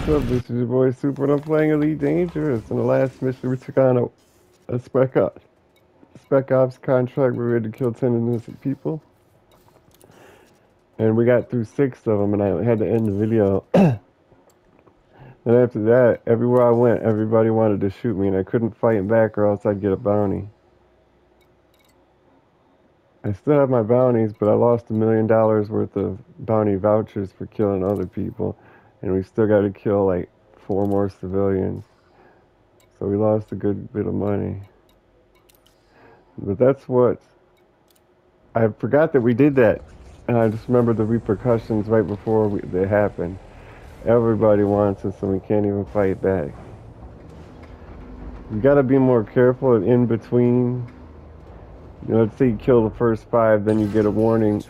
What's up? This is your boy Super, and I'm playing Elite Dangerous. In the last mission, we took on a Spec Ops contract where we had to kill 10 innocent people. And we got through 6 of them, and I had to end the video. And after that, everywhere I went, everybody wanted to shoot me, and I couldn't fight back or else I'd get a bounty. I still have my bounties, but I lost $1 million worth of bounty vouchers for killing other people. And we still got to kill like 4 more civilians. So we lost a good bit of money. But that's what... I forgot that we did that. And I just remember the repercussions right before they happened. Everybody wants us, so we can't even fight back. You gotta be more careful in between. You know, let's say you kill the first 5, then you get a warning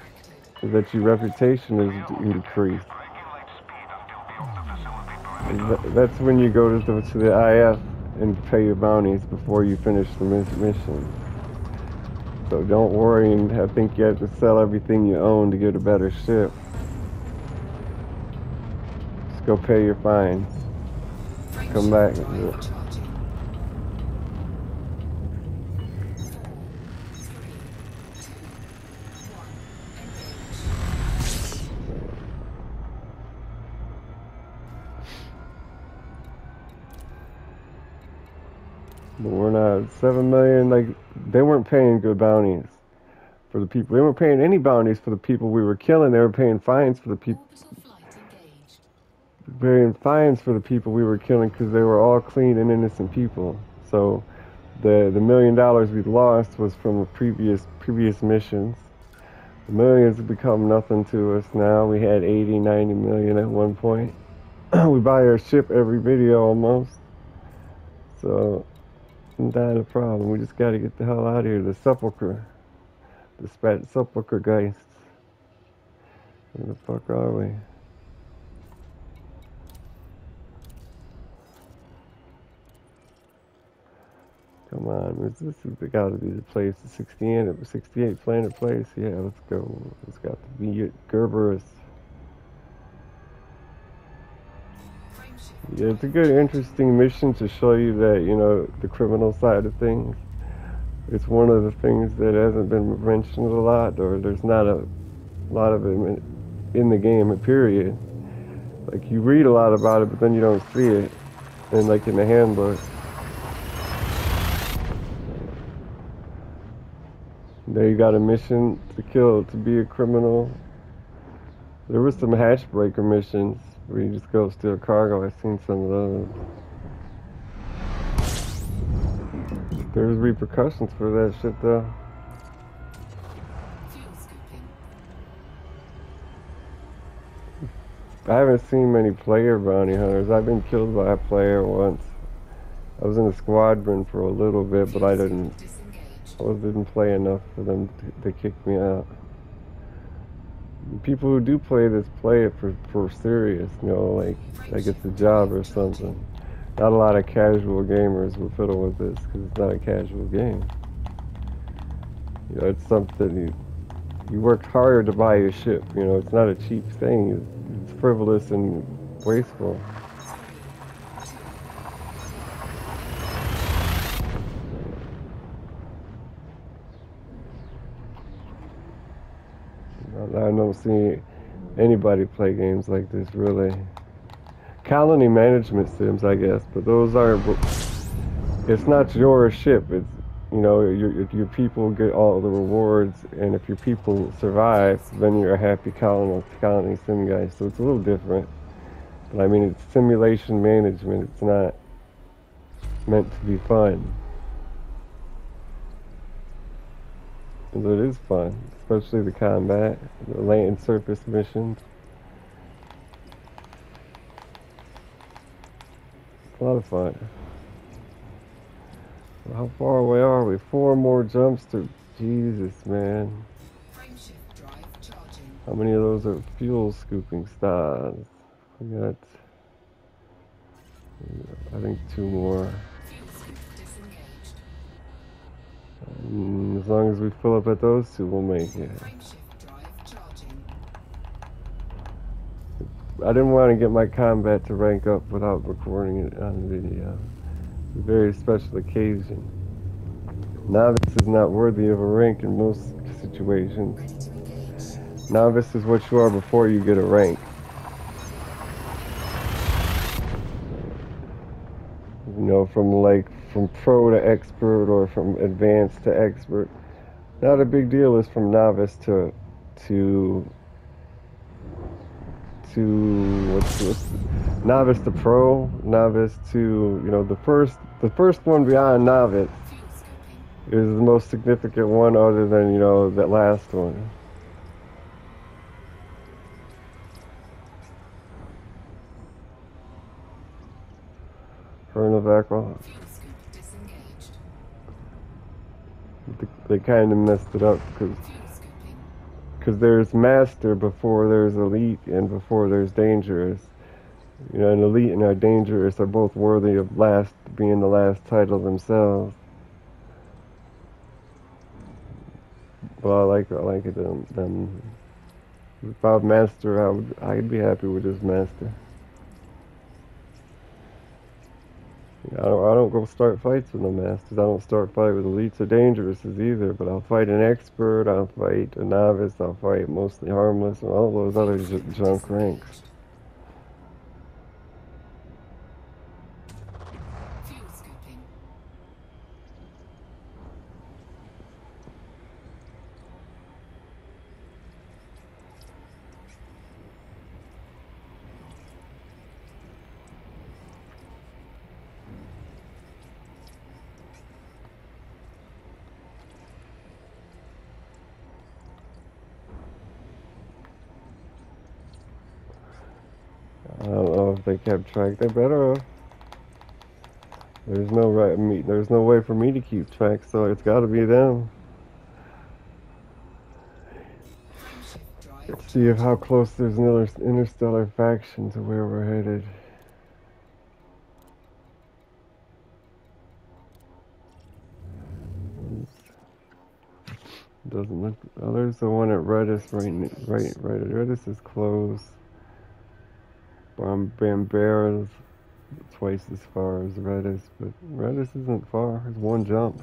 that your reputation is decreased. That's when you go to the IF and pay your bounties before you finish the mission. So don't worry and think you have to sell everything you own to get a better ship. Just go pay your fines. Come back and do it. But we're not 7 million. Like, they weren't paying good bounties for the people. They weren't paying any bounties for the people we were killing. They were paying fines for the people. Paying fines for the people we were killing because they were all clean and innocent people. So the $1 million we lost was from the previous missions. The millions have become nothing to us now. We had 80, 90 million at one point. We buy our ship every video almost. So not a problem. We just got to get the hell out of here. The sepulcher. The sepulcher geists. Where the fuck are we? Come on, this has got to be the place. The 68 planet place. Yeah, let's go. It's got to be Gerberus. Yeah, it's a good, interesting mission to show you that, you know, the criminal side of things. It's one of the things that hasn't been mentioned a lot, or there's not a lot of it in the game, period. Like, you read a lot about it, but then you don't see it, and like in the handbook. There you got a mission to be a criminal. There was some hatch breaker missions where you just go steal cargo. I've seen some of those. There's repercussions for that shit though. I haven't seen many player bounty hunters. I've been killed by a player once. I was in a squadron for a little bit, but I didn't play enough for them to kick me out. People who do play this play it for serious, you know, like it's a job or something. Not a lot of casual gamers will fiddle with this because it's not a casual game. You know, it's something you worked harder to buy your ship. You know, it's not a cheap thing. It's frivolous and wasteful. I don't see anybody play games like this, really. Colony management sims, I guess, but those aren't. It's not your ship. It's, you know, your people get all the rewards, and if your people survive, then you're a happy colony sim guy. So it's a little different. But I mean, it's simulation management. It's not meant to be fun. But it is fun, especially the combat, the land surface missions. It's a lot of fun. How far away are we? 4 more jumps to... Jesus, man. How many of those are fuel scooping stars? We got... I think 2 more. As long as we fill up at those 2, we'll make it. I didn't want to get my combat to rank up without recording it on video. It's a very special occasion. Novice is not worthy of a rank in most situations. Novice is what you are before you get a rank. You know, from pro to expert or from advanced to expert. Not a big deal is from novice to what's novice to pro, novice to, you know, the first one beyond novice is the most significant one other than, you know, that last one. Kernel of alcohol. They kind of messed it up because there's master before there's elite and before there's dangerous. You know, and elite and our dangerous are both worthy of being the last title themselves. But I like it. If I was master, I'd be happy with this master. I don't go start fights with no masters. I don't start fight with elites or dangerouses either. But I'll fight an expert. I'll fight a novice. I'll fight mostly harmless and all those other junk ranks. I don't know if they kept track. They better have. There's no way for me to keep track, so it's got to be them. Let's see how close there's another interstellar faction to where we're headed. Doesn't look. Oh, there's the one at Redis right. Redis is close. Bambera's twice as far as Redis, but Redis isn't far. It's one jump.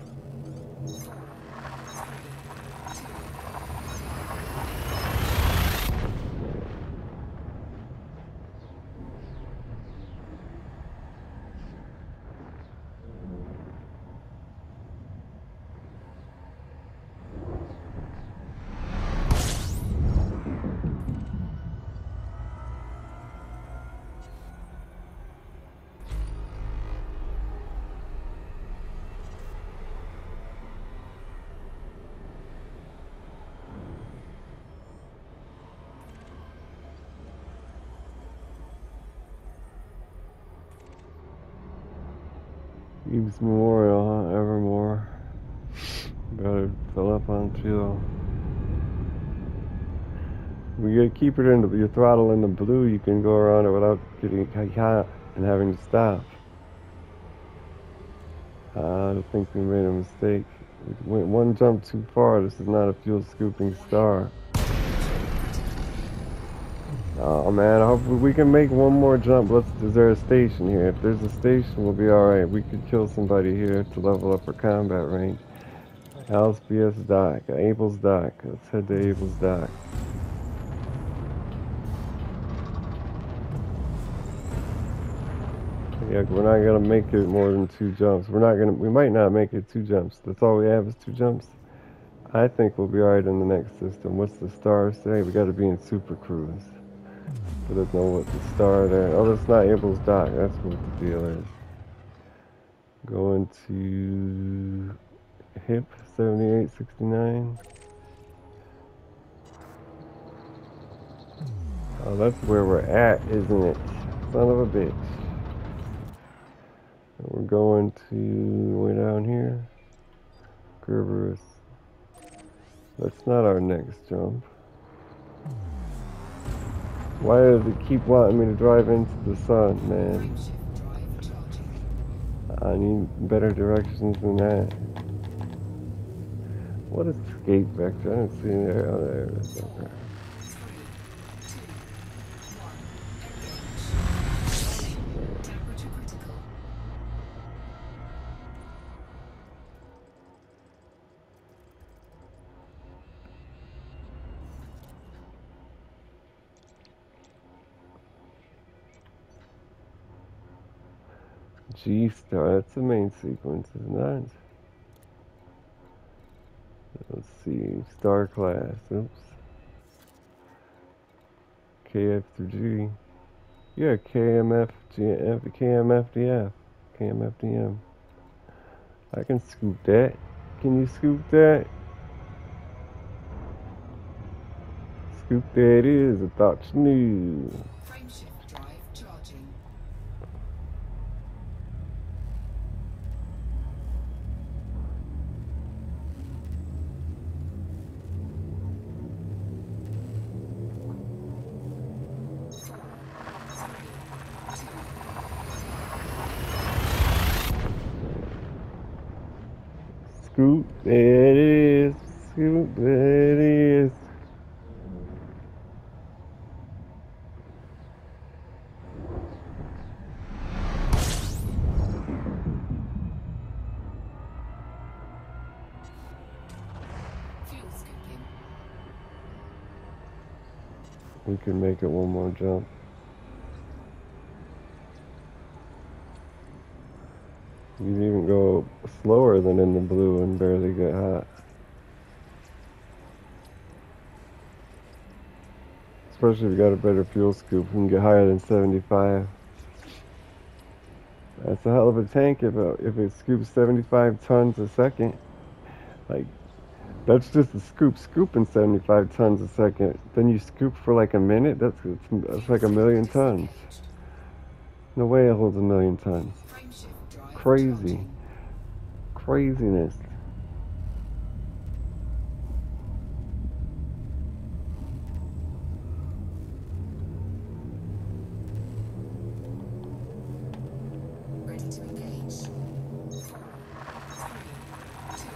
Eve's Memorial, huh? Evermore. Gotta fill up on fuel. We gotta keep it in your throttle in the blue. You can go around it without getting hot and having to stop. I think we made a mistake. We went one jump too far. This is not a fuel scooping star. Oh man, I hope we can make one more jump. Is there a station here? If there's a station, we'll be alright. We could kill somebody here to level up our combat range. Alice BS Dock, Abel's Dock. Let's head to Abel's Dock. Yeah, we're not gonna make it more than 2 jumps. We might not make it 2 jumps. That's all we have is 2 jumps. I think we'll be alright in the next system. What's the star say? We gotta be in Super Cruise. I don't know what the star there. Oh, that's not Abel's Dock. That's what the deal is. Going to HIP 7869. Oh, that's where we're at, isn't it? Son of a bitch. We're going to way down here. Gerberus. That's not our next jump. Why does it keep wanting me to drive into the sun, man? I need better directions than that. What is escape vector? I didn't see it there. Oh, there it is. Okay. G star, that's the main sequence, isn't it? Let's see, star class, oops. KF through G. Yeah, KMF, GF, KMFDF, KMFDM. I can scoop that. Can you scoop that? Scoop that is, I thought you knew. Frameshift drive charging. Scoop, there it is. Scoop, there it is. Fuel scooping. We can make it one more jump. You can even go slower than in the blue and barely get hot. Especially if you got a better fuel scoop, you can get higher than 75. That's a hell of a tank if it scoops 75 tons a second. Like, that's just a scooping 75 tons a second. Then you scoop for like a minute, that's like 1,000,000 tons. No way it holds 1,000,000 tons. Crazy. Craziness. Ready to engage. 4, 3, 2.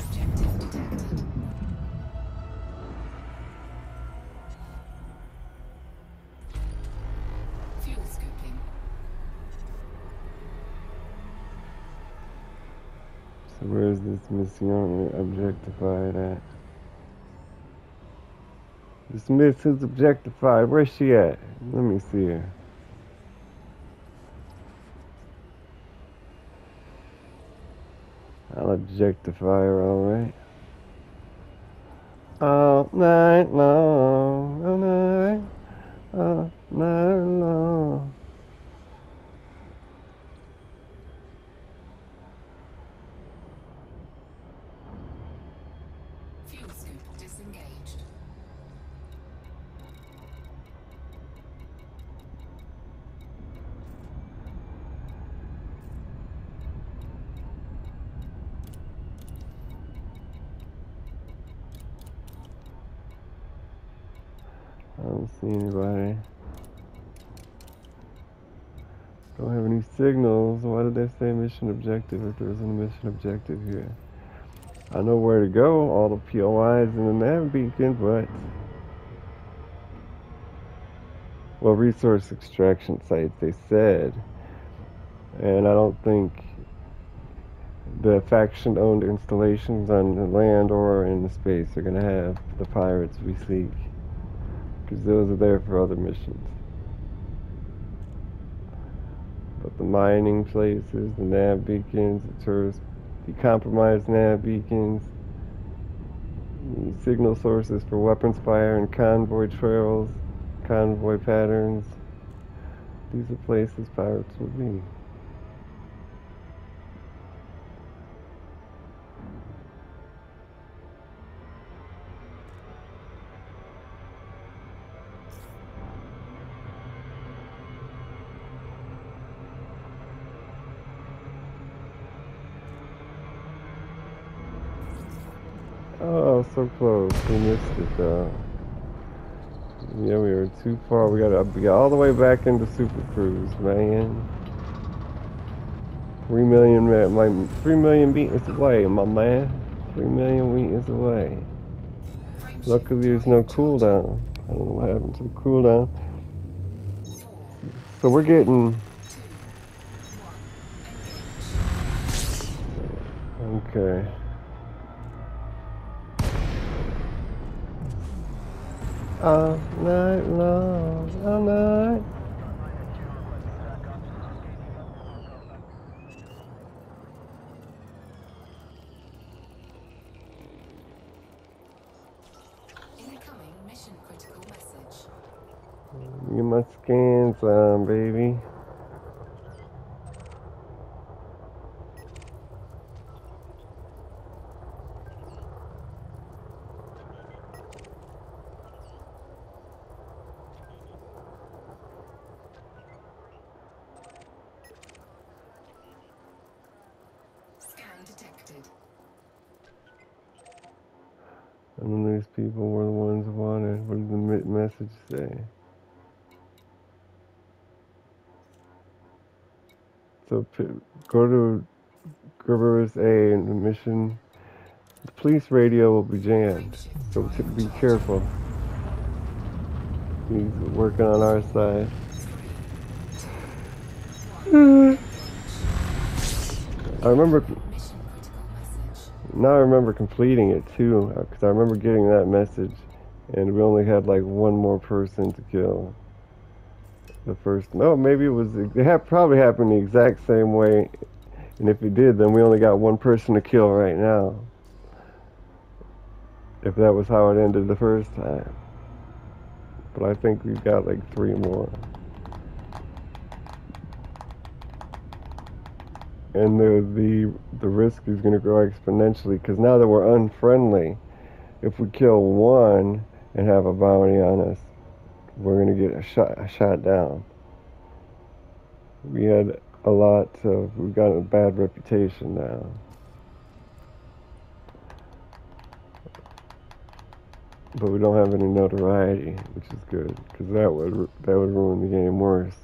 Objective detected. Fuel scooping. So where's this mission objectified at? This Miss who's objectified, where's she at? Let me see her. I'll objectify her, alright. All night long, all night long. Fuel scoop disengaged. I don't see anybody. Don't have any signals. Why did they say mission objective if there isn't a mission objective here? I know where to go, all the POIs and the nav beacon, but... Well, resource extraction sites, they said. And I don't think the faction-owned installations on the land or in the space are going to have the pirates we seek. Because those are there for other missions. But the mining places, the nav beacons, the compromised nav beacons, the signal sources for weapons fire and convoy trails, convoy patterns, these are places pirates will be. Oh, so close. We missed it though. Yeah, we were too far. We got all the way back into Super Cruise, man. 3 million, like 3 million meters away, my man. 3 million meters away. Luckily, there's no cooldown. I don't know what happened to the cooldown. So we're getting Okay. All night long, all night. Incoming mission critical message. Get my scans on, baby. Scan detected. And these people were the ones wanted. What did the message say? So go to Gerber's A and the mission. The police radio will be jammed. So be careful. He's working on our side. 3, 2, 1. I remember. Mission critical message. Now I remember completing it too, because I remember getting that message, and we only had like one more person to kill. The first, no, maybe it was. Probably happened the exact same way, and if it did, then we only got one person to kill right now. If that was how it ended the first time, but I think we've got like 3 more, and the risk is going to grow exponentially because now that we're unfriendly, if we kill one and have a bounty on us, we're going to get shot down. We had we've got a bad reputation now. But we don't have any notoriety, which is good, because that would ruin the game worse.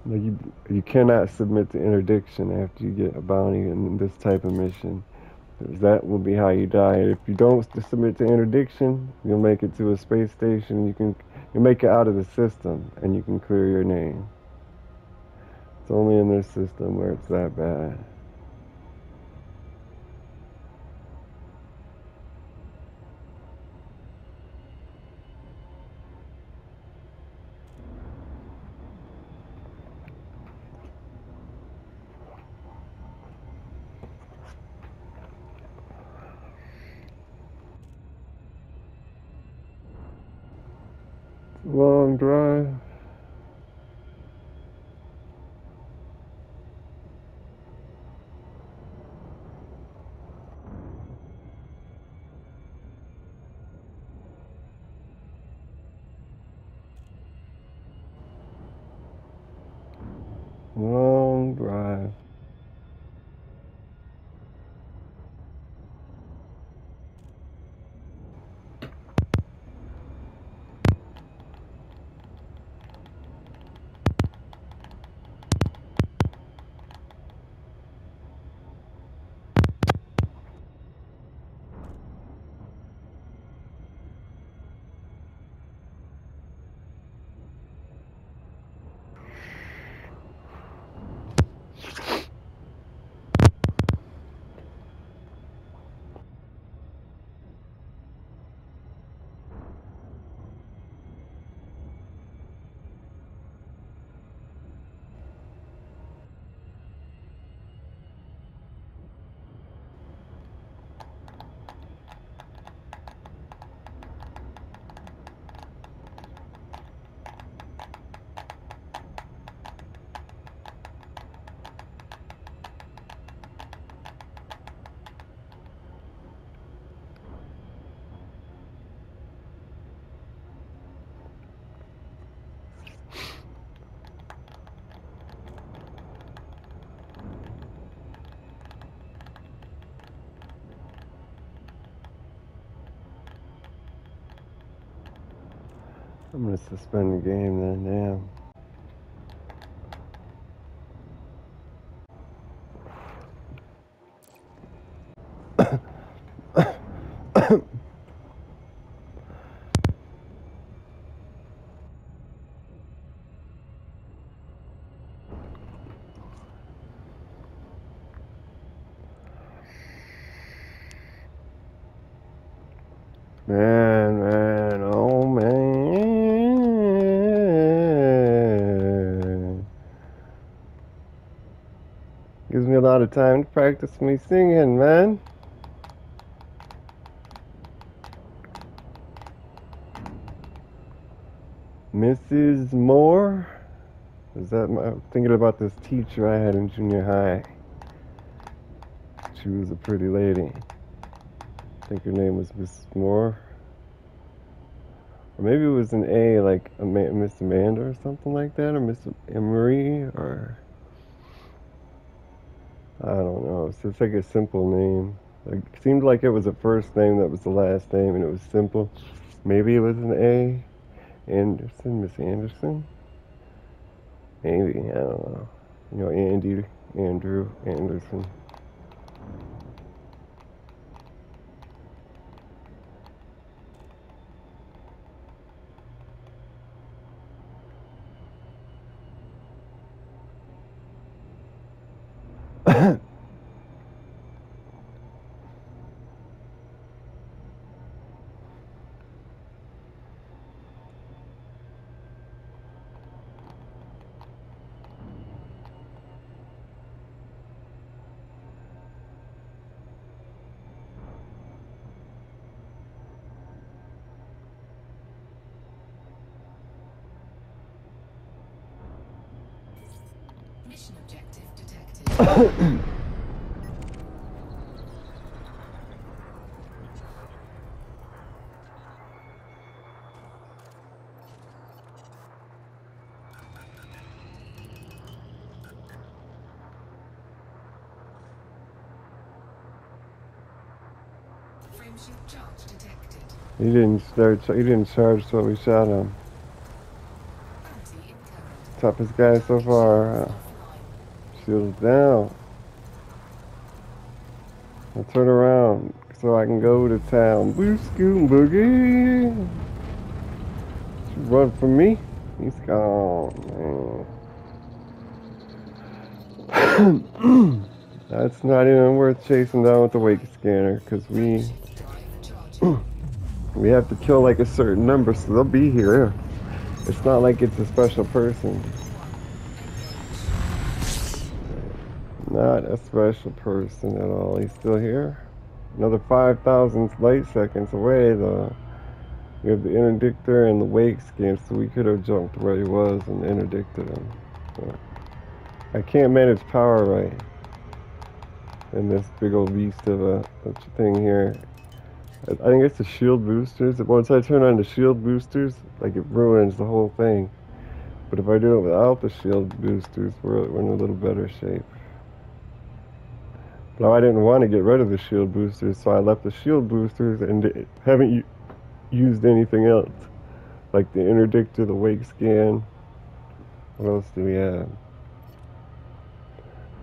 Like you cannot submit to interdiction after you get a bounty in this type of mission. That will be how you die. And if you don't submit to interdiction, you'll make it to a space station. You make it out of the system, and you can clear your name. It's only in this system where it's that bad. Long drive. Long drive. I'm gonna suspend the game then, damn. Man, oh man. Gives me a lot of time to practice me singing, man. Mrs. Moore? I'm thinking about this teacher I had in junior high. She was a pretty lady. I think her name was Miss Moore. Or maybe it was an A, like Miss Amanda or something like that, or Miss Emery, or I don't know. It's just like a simple name. Like, it seemed like it was a first name that was the last name, and it was simple. Maybe it was an A. Anderson, Miss Anderson? Maybe, I don't know. You know, Andrew Anderson. Mission objective detected. Frameshield charge detected. He didn't charge, so we shot him. Bounty incurred. Toughest guy so far. Offline. Shields down. I'll turn around so I can go to town. Boo scoot boogie. She run from me. He's gone, man. That's not even worth chasing down with the wake scanner, because we have to kill like a certain number, so they'll be here. It's not like it's a special person. Not a special person at all. He's still here. Another 5,000 light seconds away, though. We have the interdictor and the wake scan, so we could have jumped where he was and interdicted him. But I can't manage power right in this big old beast of a thing here. I think it's the shield boosters. Once I turn on the shield boosters, like, it ruins the whole thing. But if I do it without the shield boosters, we're in a little better shape. Now, I didn't want to get rid of the shield boosters, so I left the shield boosters and haven't used anything else. Like the interdictor, the wake scan. What else do we have?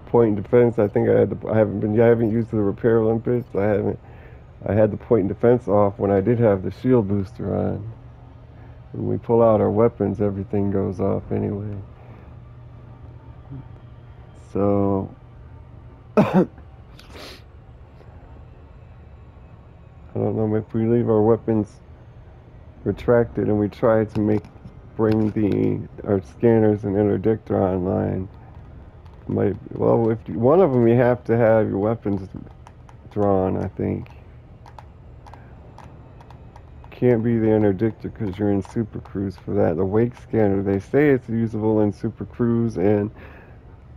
Point defense. I think I haven't used the repair limpets. I had the point defense off when I did have the shield booster on. When we pull out our weapons, everything goes off anyway. So I don't know if we leave our weapons retracted and we try to bring our scanners and interdictor online. If one of them, you have to have your weapons drawn, I think. Can't be the interdictor because you're in Super Cruise for that. The wake scanner, they say it's usable in Super Cruise and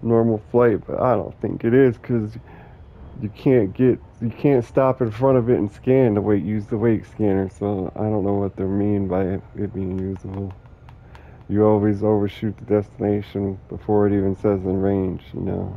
normal flight, but I don't think it is, because you can't stop in front of it and scan to use the wake scanner. So I don't know what they mean by it being usable. You always overshoot the destination before it even says in range, you know.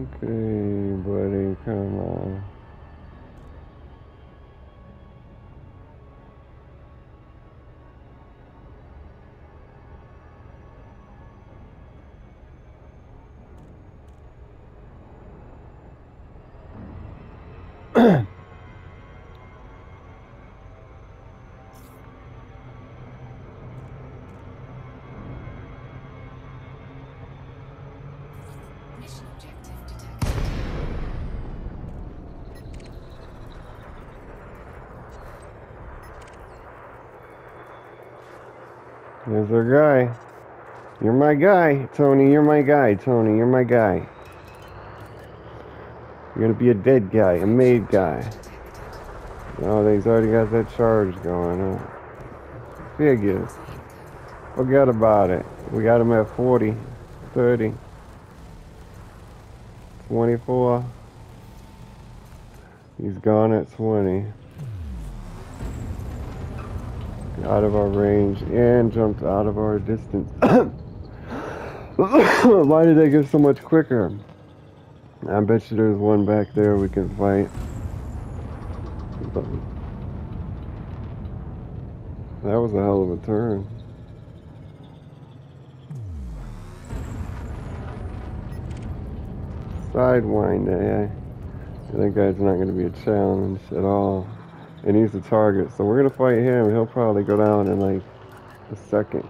Okay, buddy, come on. Mission objective detected. There's our guy. You're my guy, Tony. You're my guy, Tony. You're my guy. You're gonna be a dead guy, a made guy. Oh, he's already got that charge going, huh? Figures. Forget about it. We got him at 40, 30, 24. He's gone at 20. Out of our range and jumped out of our distance. Why did they get so much quicker? I bet you there's one back there we can fight. That was a hell of a turn. Sidewind, eh? That guy's not going to be a challenge at all. And he's the target, so we're going to fight him. He'll probably go down in like a second.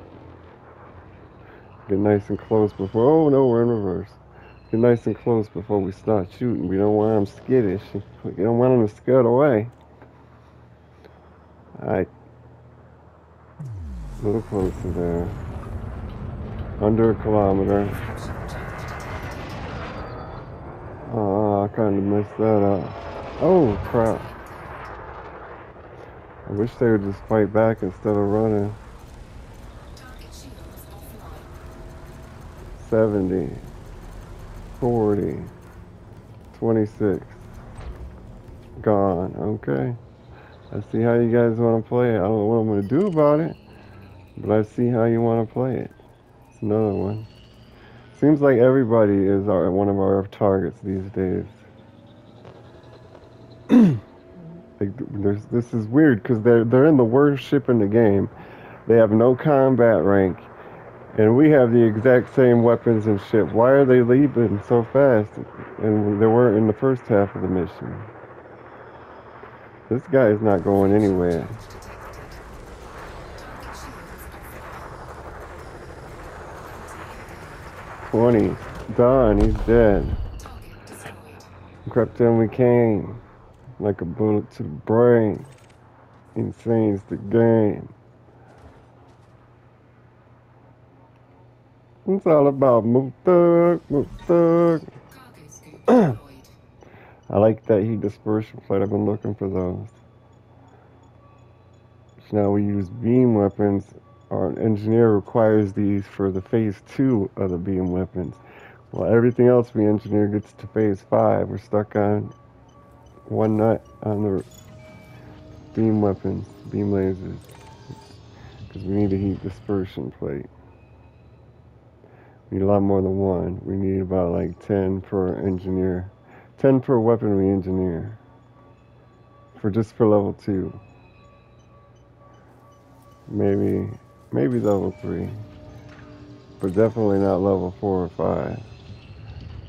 Get nice and close before... Oh, no, we're in reverse. Get nice and close before we start shooting. We don't want him skittish. We don't want him to scud away. Alright. A little closer there. Under a kilometer. Oh, I kind of messed that up. Oh, crap. I wish they would just fight back instead of running. Target shields offline. 70. 40. 26. Gone. Okay. I see how you guys want to play it. I don't know what I'm going to do about it, but I see how you want to play it. It's another one. Seems like everybody is one of our targets these days. This is weird because they're in the worst ship in the game. They have no combat rank, and we have the exact same weapons and ship. Why are they leaving so fast? And they weren't in the first half of the mission. This guy is not going anywhere. 20. Done. He's dead. Crept in we came. Like a bullet to the brain. Insane's the game. It's all about move thug, move thug. I like that heat dispersion plate. I've been looking for those. So now we use beam weapons. Our engineer requires these for the phase 2 of the beam weapons. While everything else we engineer gets to phase 5, we're stuck on one nut on the beam weapons, beam lasers. Because we need a heat dispersion plate. We need a lot more than one. We need about like 10 per engineer. 10 per weapon we engineer. Just for level 2. Maybe level 3. But definitely not level 4 or 5.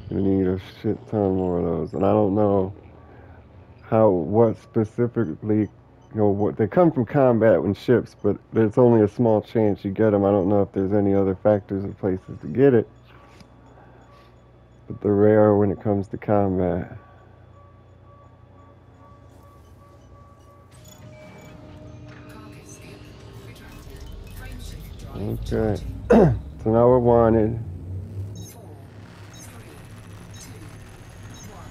We need a shit ton more of those. And I don't know what specifically, what they come from combat and ships, but there's only a small chance you get them. I don't know if there's any other factors or places to get it. But they're rare when it comes to combat. Okay. So now we're wanted. 4, 3, 2, 1,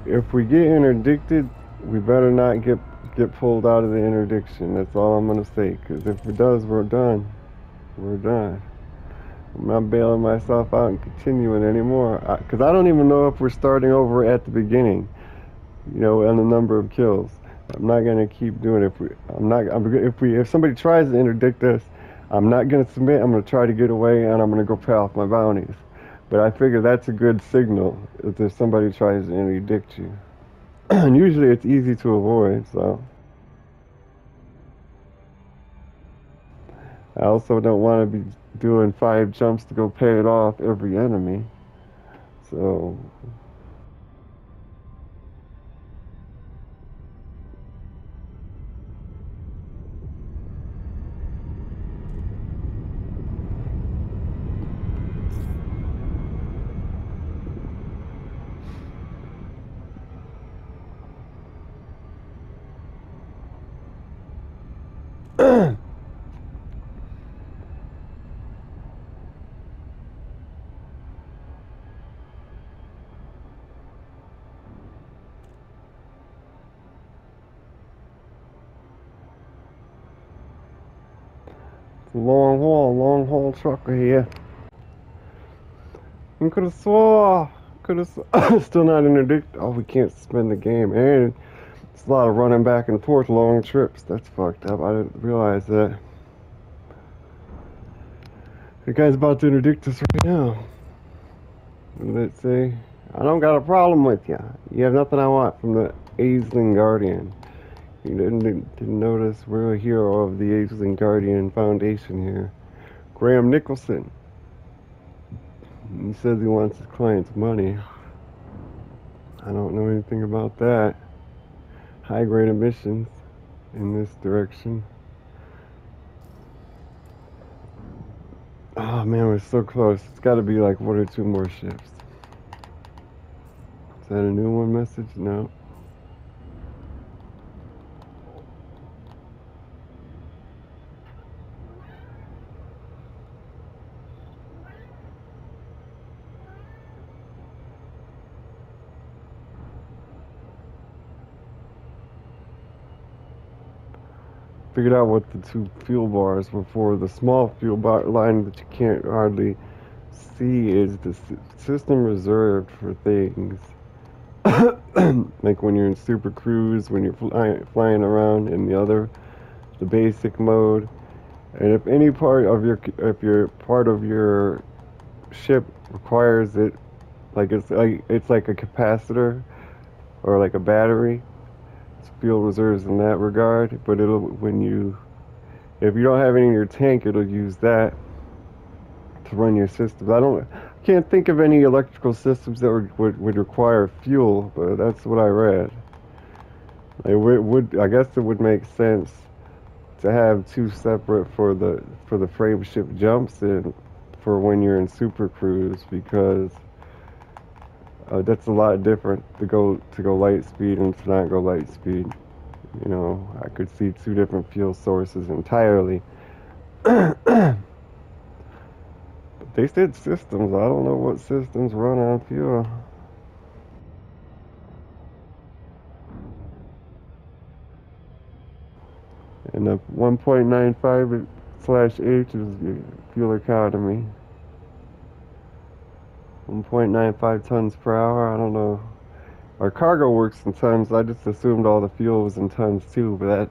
engage. If we get interdicted, we better not get pulled out of the interdiction. That's all I'm gonna say. Because if it does, we're done. We're done. I'm not bailing myself out and continuing anymore. Because I don't even know if we're starting over at the beginning. On the number of kills. I'm not gonna keep doing it. If somebody tries to interdict us, I'm not gonna submit. I'm gonna try to get away, and I'm gonna go pay off my bounties. But I figure that's a good signal if there's somebody tries to interdict you. And usually it's easy to avoid, so. I also don't want to be doing 5 jumps to go pay it off every enemy. So. Long haul trucker here. You could have swore. Could have still not interdicted. Oh, we can't suspend the game. And it's a lot of running back and forth, long trips. That's fucked up. I didn't realize that. The guy's about to interdict us right now. Let's see. I don't got a problem with you. You have nothing I want from the Aisling Guardian. You didn't notice we're a hero of the Aisling Guardian Foundation here. Graham Nicholson. He says he wants his client's money. I don't know anything about that. High grade emissions in this direction. Oh man, we're so close. It's got to be like 1 or 2 more ships. Is that a new one message? No. Figured out what the 2 fuel bars were for. The small fuel bar line that you can't hardly see is the system reserved for things like when you're in super cruise, when you're flying around in the basic mode, and if any part of your ship requires it, like it's like a capacitor or like a battery. It's fuel reserves in that regard, but if you don't have any in your tank, it'll use that to run your systems. I can't think of any electrical systems that would require fuel, but that's what I read. I guess it would make sense to have 2 separate for the frame ship jumps and for when you're in super cruise, because that's a lot different to go light speed and to not go light speed. You know, I could see 2 different fuel sources entirely. They said systems. I don't know what systems run on fuel. And the 1.95/H is fuel economy. 1.95 tons per hour. I don't know. Our cargo works in tons. I just assumed all the fuel was in tons too, but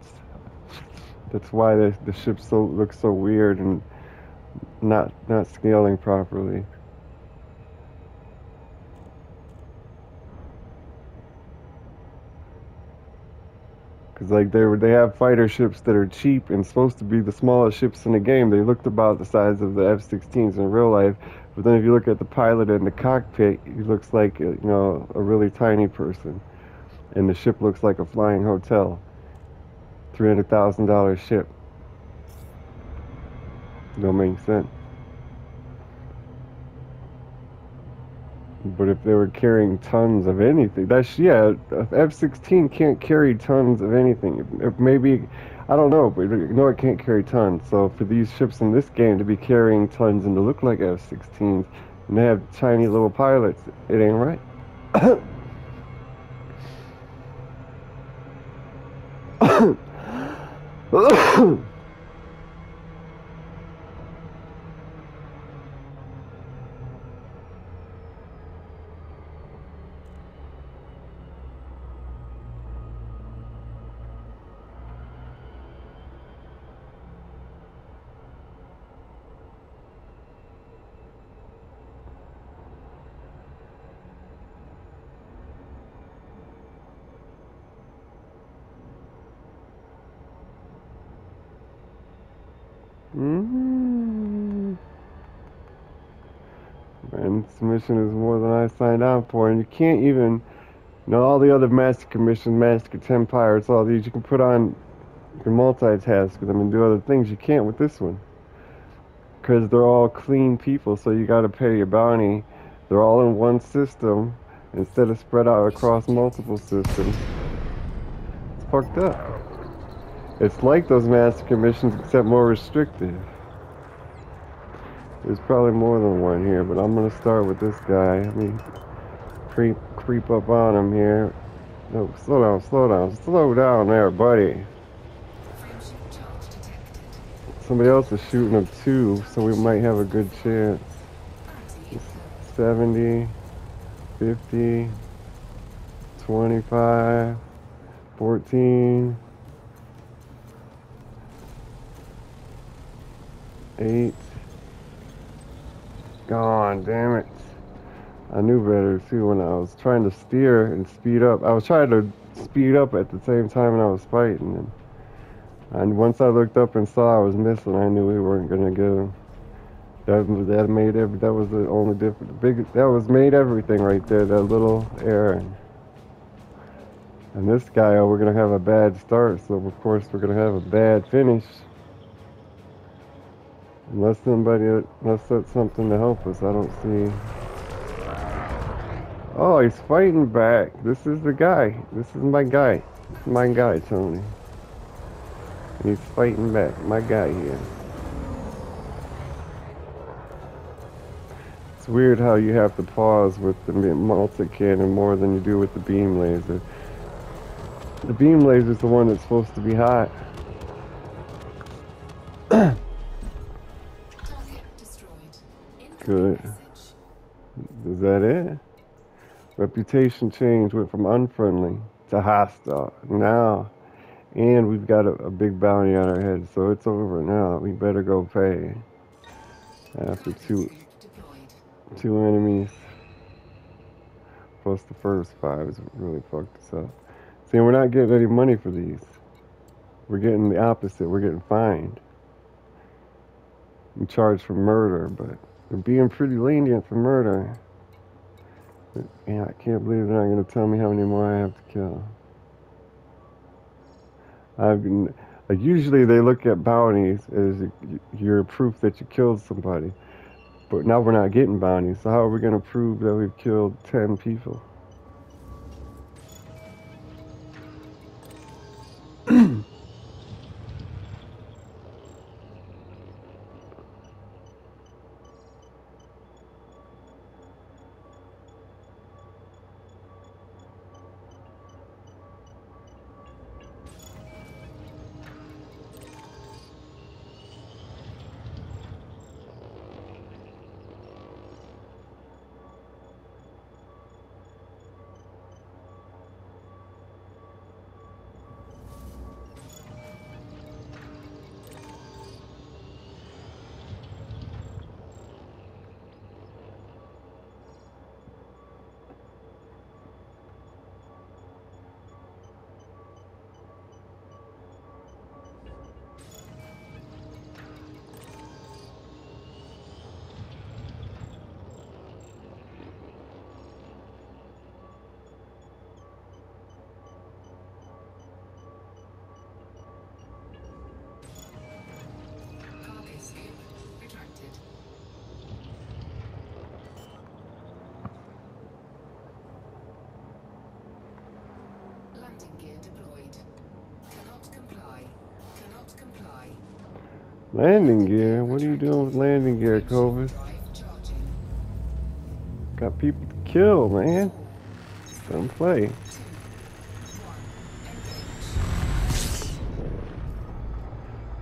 that's why the ship looks so weird and not scaling properly. Because like they have fighter ships that are cheap and supposed to be the smallest ships in the game. They looked about the size of the F-16s in real life, but then if you look at the pilot in the cockpit, he looks like a really tiny person, and the ship looks like a flying hotel. $300,000 ship. Don't make sense. But if they were carrying tons of anything, F-16 can't carry tons of anything. If maybe, I don't know, but no, it can't carry tons. So for these ships in this game to be carrying tons and to look like F-16s, and they have tiny little pilots, it ain't right. Mm-hmm. And this mission is more than I signed on for, and you can't even, all the other massacre missions, massacre 10 pirates, all these, you can put on, you can multitask with them and do other things. You can't with this one. Because they're all clean people, so you gotta pay your bounty. They're all in one system, instead of spread out across multiple systems. It's fucked up. It's like those massacre missions, except more restrictive. There's probably more than one here, but I'm gonna start with this guy. Let me creep up on him here. No, slow down there, buddy. Frameshift charge detected. Somebody else is shooting him too, so we might have a good chance. Bounty confirmed. 70, 50, 25, 14, 8. Gone, damn it. I knew better too when I was trying to steer and speed up. I was trying to speed up at the same time when I was fighting. And once I looked up and saw I was missing, I knew we weren't gonna get him. That made that was the only difference. That was made everything right there. That little error. And this guy, oh, we're gonna have a bad start, so of course we're gonna have a bad finish. Unless that's something to help us. I don't see. Oh, he's fighting back. This is the guy. This is my guy. My guy, Tony. He's fighting back. My guy here. It's weird how you have to pause with the multi-cannon more than you do with the beam laser. The beam laser is the one that's supposed to be hot. Target destroyed. Good. Incoming message. Is that it? Reputation change went from unfriendly to hostile. Now, and we've got a big bounty on our head, so it's over now. We better go pay. After Target two scope deployed. enemies, plus the first 5 is really fucked us up. See, we're not getting any money for these. We're getting the opposite. We're getting fined. We charged for murder, but they're being pretty lenient for murder. Yeah, I can't believe they're not going to tell me how many more I have to kill. I've been, like, usually they look at bounties as your proof that you killed somebody. But now we're not getting bounties, so how are we going to prove that we've killed 10 people? Cargo scope retracted. Landing gear deployed. Cannot comply. Cannot comply. Landing gear? What are you doing with landing gear, Cobus? Drive charging. Got people to kill, man. Don't play. 2, 1. Engage.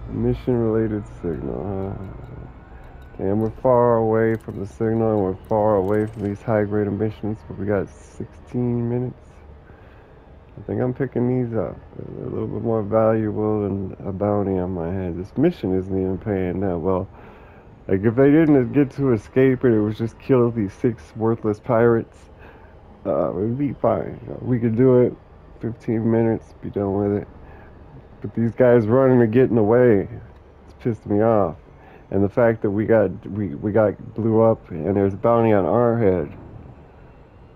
Mission-related signal, huh? And we're far away from the signal, and we're far away from these high-grade emissions, but we got 16 minutes. I think I'm picking these up. They're a little bit more valuable than a bounty on my head. This mission isn't even paying that well. Like, if they didn't get to escape it, it was just kill these 6 worthless pirates, we'd be fine. We could do it, 15 minutes, be done with it. But these guys running and getting away, it's pissed me off. And the fact that we got blew up and there's a bounty on our head,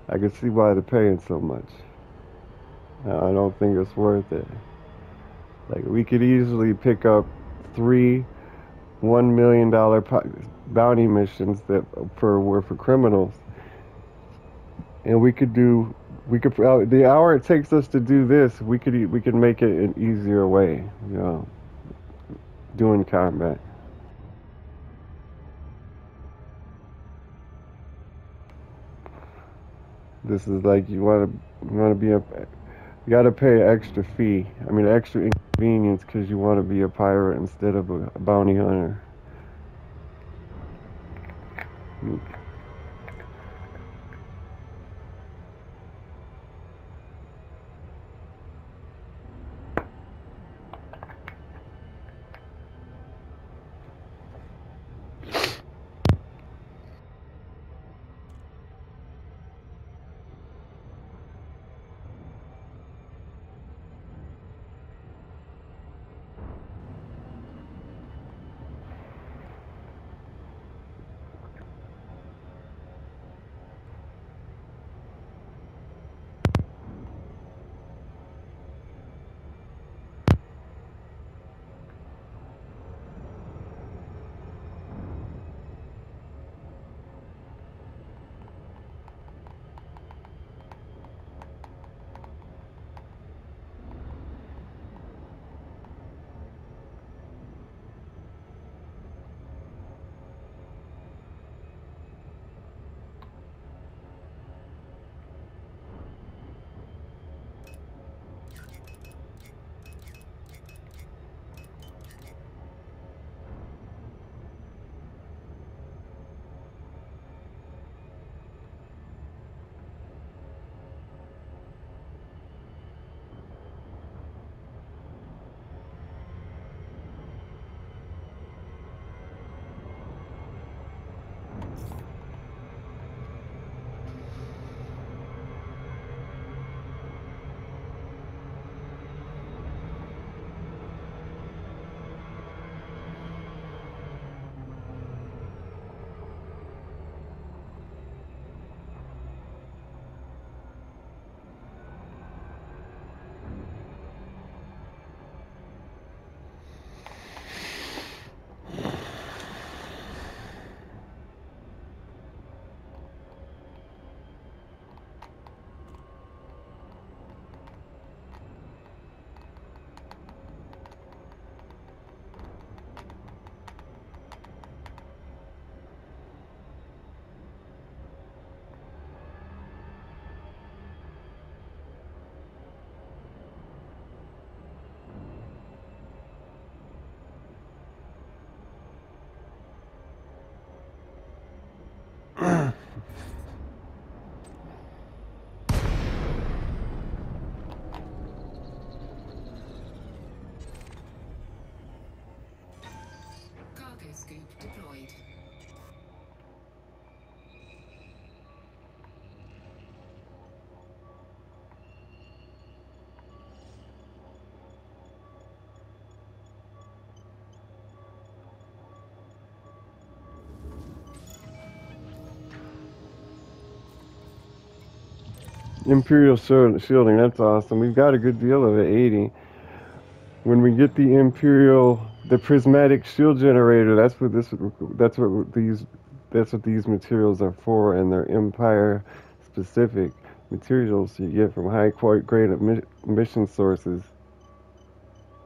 I can see why they're paying so much. I don't think it's worth it. Like, we could easily pick up 3 $1 million bounty missions that were for criminals, and we could the hour it takes us to do this, we could make it an easier way, you know, doing combat. This is like you want to be you got to pay an extra fee. I mean, extra inconvenience because you want to be a pirate instead of a bounty hunter. Cargo scoop deployed. Imperial shielding, that's awesome. We've got a good deal of it, 80. When we get the prismatic shield generator, that's what these materials are for, and they're Empire specific materials you get from high grade mission sources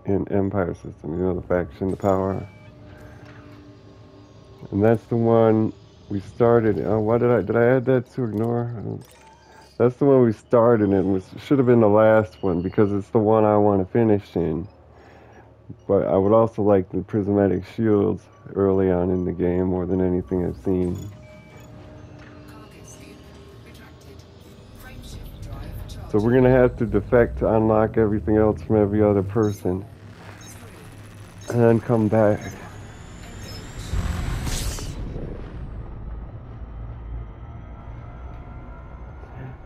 in Empire system. You know, the faction, the power, and that's the one we started. Oh, why did I add that to ignore? That's the one we started in. It should have been the last one because it's the one I want to finish in. But I would also like the prismatic shields early on in the game more than anything I've seen. Cargo scoop retracted. Frame shift drive charged. So we're gonna have to defect to unlock everything else from every other person, and then come back.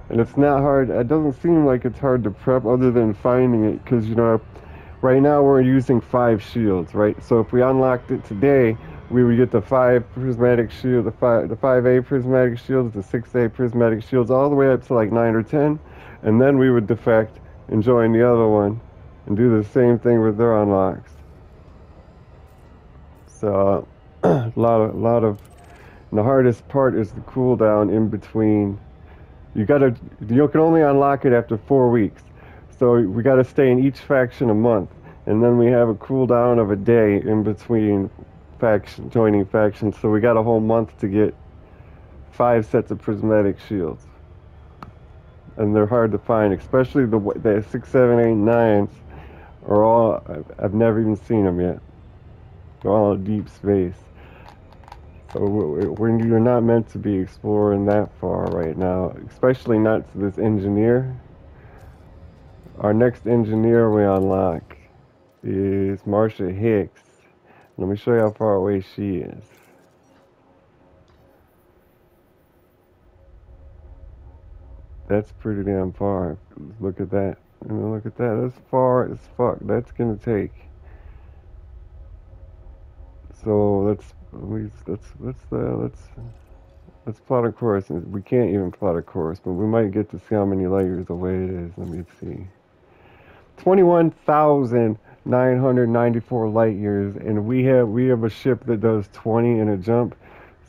And it's not hard. It doesn't seem like it's hard to prep, other than finding it, because you know Right now we're using 5 shields, right? So if we unlocked it today, we would get the 5 prismatic shield, the 5A prismatic shields, the 6A prismatic shields, all the way up to like 9 or 10, and then we would defect and join the other one and do the same thing with their unlocks. So a lot of, and the hardest part is the cooldown in between. You can only unlock it after 4 weeks. So we gotta stay in each faction a month, and then we have a cooldown of a day in between joining factions. So we got a whole month to get 5 sets of prismatic shields, and they're hard to find, especially the 6, 7, 8, 9s are all. I've never even seen them yet. They're all in deep space. So you're not meant to be exploring that far right now, especially not to this engineer. Our next engineer we unlock is Marsha Hicks. Let me show you how far away she is. That's pretty damn far. Look at that. Look at that. That's far as fuck. That's gonna take. So let's plot a course. We can't even plot a course, but we might get to see how many light years away it is. Let me see. 21,994 light years, and we have a ship that does 20 in a jump,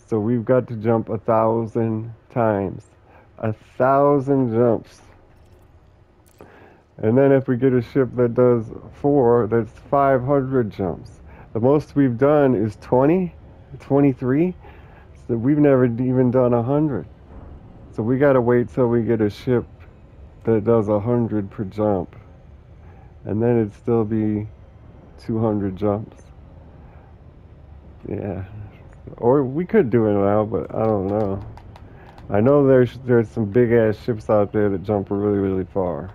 so we've got to jump 1,000 times, 1,000 jumps, and then if we get a ship that does 4, that's 500 jumps. The most we've done is 20, 23, so we've never even done 100. So we gotta wait till we get a ship that does 100 per jump. And then it'd still be 200 jumps. Yeah. Or we could do it now, but I don't know. I know there's some big ass ships out there that jump really, really far.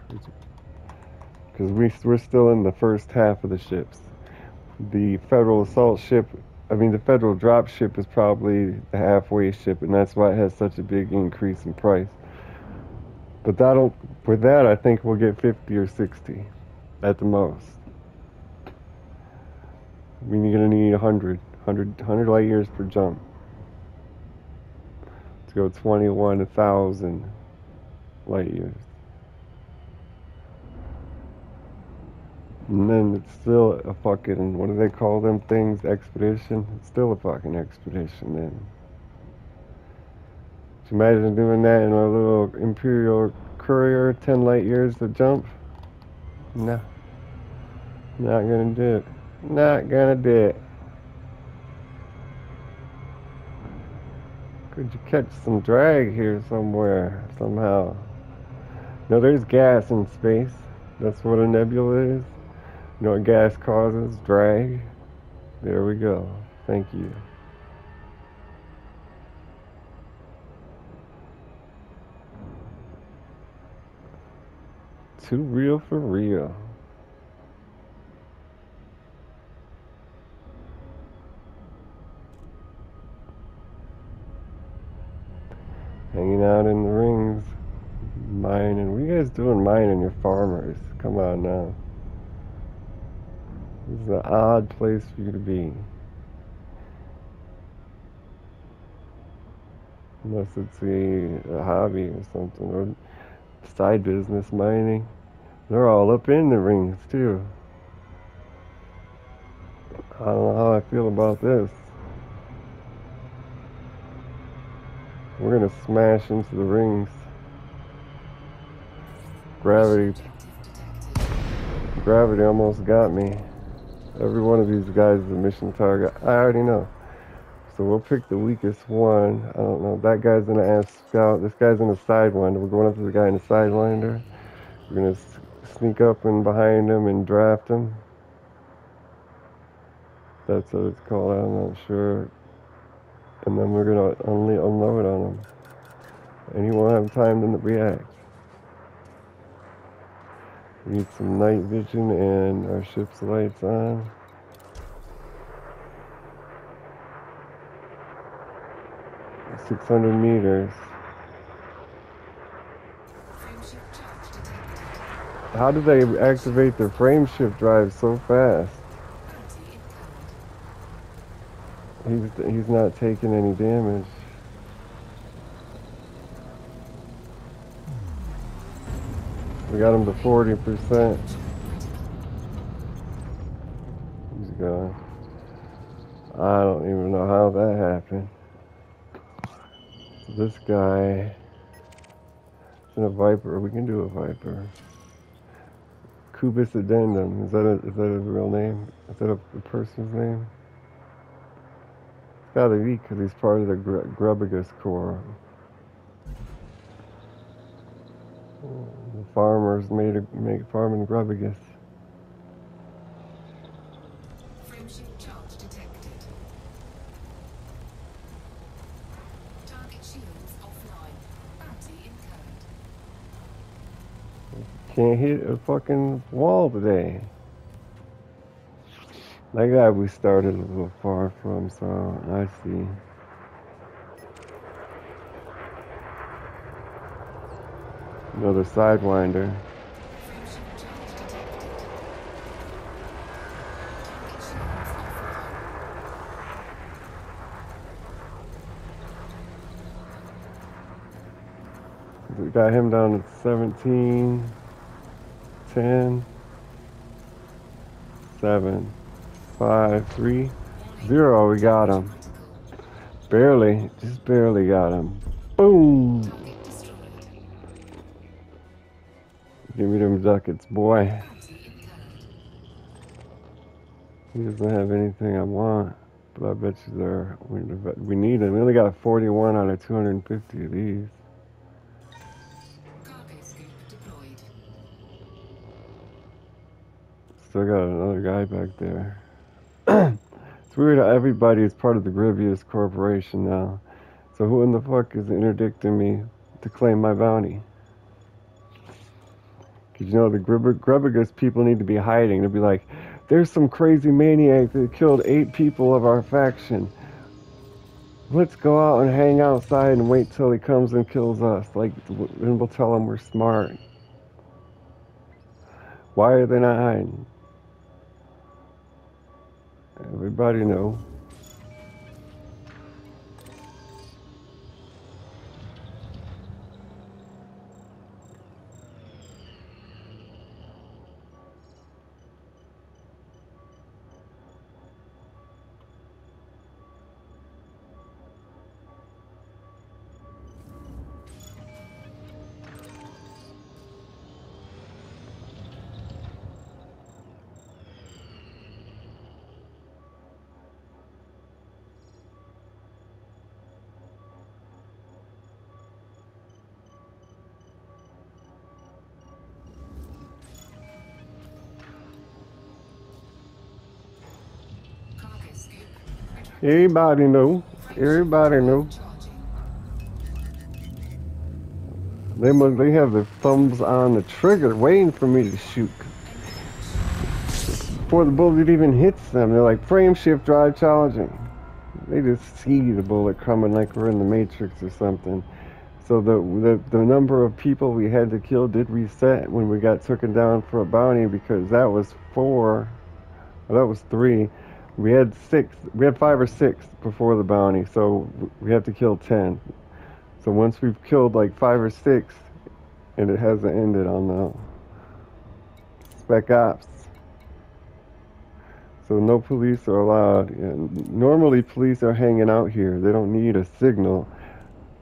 Because we're still in the first half of the ships. The federal assault ship, the federal drop ship is probably the halfway ship, and that's why it has such a big increase in price. But with that, I think we'll get 50 or 60 at the most. You're going to need 100 light years per jump to go 21,000 light years. And then it's still a fucking, what do they call them things? Expedition? It's still a fucking expedition then. Just imagine doing that in a little Imperial Courier, 10 light years to jump? No. Not gonna do it. Not gonna do it. Could you catch some drag here somewhere, somehow? No, there's gas in space. That's what a nebula is. You know what gas causes? Drag. There we go. Thank you. Too real for real. Hanging out in the rings, mining. What are you guys doing mining? You're farmers. Come on now. This is an odd place for you to be. Unless it's a hobby or something, or side business mining. They're all up in the rings too. I don't know how I feel about this. We're gonna smash into the rings. Gravity almost got me. Every one of these guys is a mission target. I already know. So we'll pick the weakest one. I don't know. That guy's in an ass scout. This guy's in a sidewinder. We're going up to the guy in a sidewinder. We're gonna sneak up and behind him and draft him. That's what it's called. I'm not sure. And then we're gonna unload on him, and he won't have time to react. We need some night vision and our ship's lights on. — 600 meters. Frameshift charge detected. How do they activate their frame shift drive so fast? Bounty incurred. He's not taking any damage. We got him to 40%. He's gone. I don't even know how that happened. So this guy is in a Viper. We can do a Viper. Cubus Addendum. Is that a real name? Is that a person's name? It's gotta be because he's part of the Grubigus Corps. The farmers make farming Grubigus. Frameshift charge detected. Target shields offline. Bounty incurred. Can't hit a fucking wall today. That guy we started a little far from, so I see. Another Sidewinder. Frameshift charge detected. Target shields offline. We got him down at 17, 10, 7, 5, 3, 0. We got him. Barely, just barely got him. Boom! Target destroyed. Give me them ducats, boy. Bounty incurred. He doesn't have anything I want, but I bet you we need him. We only got 41 out of 250 of these. Cargo scoop deployed. Still got another guy back there. It's weird how everybody is part of the Grievous Corporation now. So who in the fuck is interdicting me to claim my bounty? Because you know the Grubigus people need to be hiding. They'll be like, there's some crazy maniac that killed 8 people of our faction. Let's go out and hang outside and wait till he comes and kills us. Like, and we'll tell him we're smart. Why are they not hiding? Everybody know. Cargo scoop retracted. Everybody know. Everybody know. Charging. They have their thumbs on the trigger waiting for me to shoot. Before the bullet even hits them, they're like, frame shift drive charging. They just see the bullet coming like we're in the Matrix or something. So the number of people we had to kill did reset when we got taken down for a bounty, because that was 4, well, that was 3. We had 5 or 6 before the bounty, so we have to kill 10. So once we've killed like 5 or 6, and it hasn't ended on the Spec Ops. So no police are allowed. And normally police are hanging out here. They don't need a signal.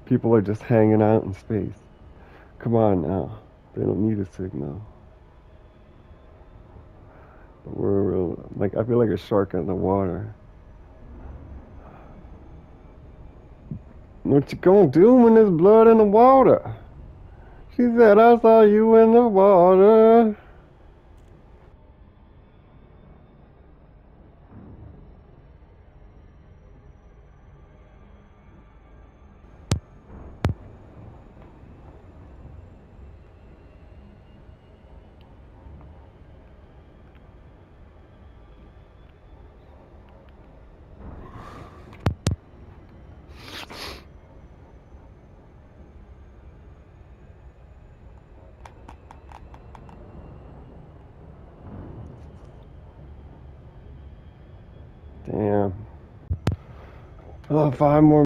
People are just hanging out in space. Come on now. They don't need a signal. But we're like, I feel like a shark in the water. What you gonna do when there's blood in the water? She said, I saw you in the water. Oh, 5 more.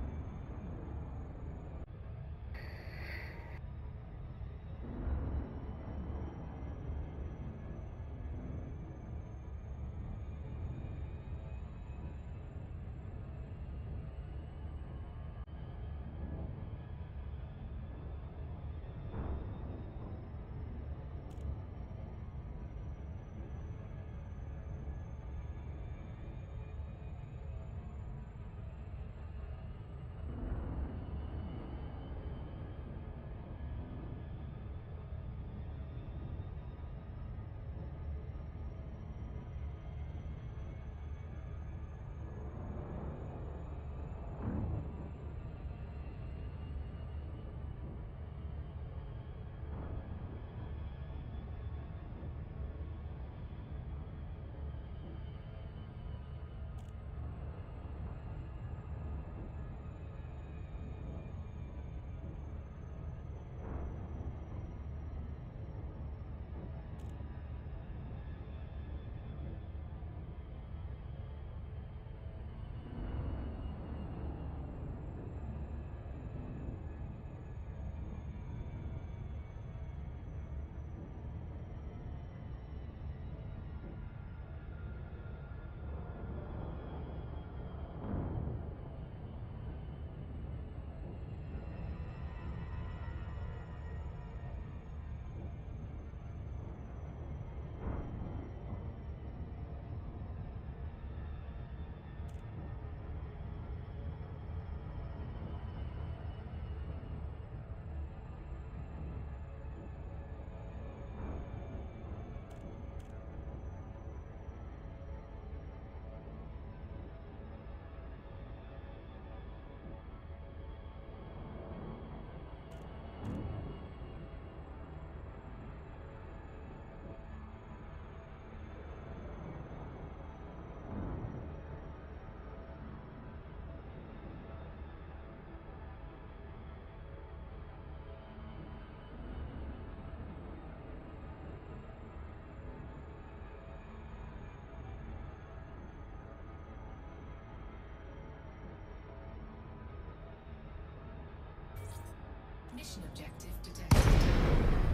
Mission objective detected.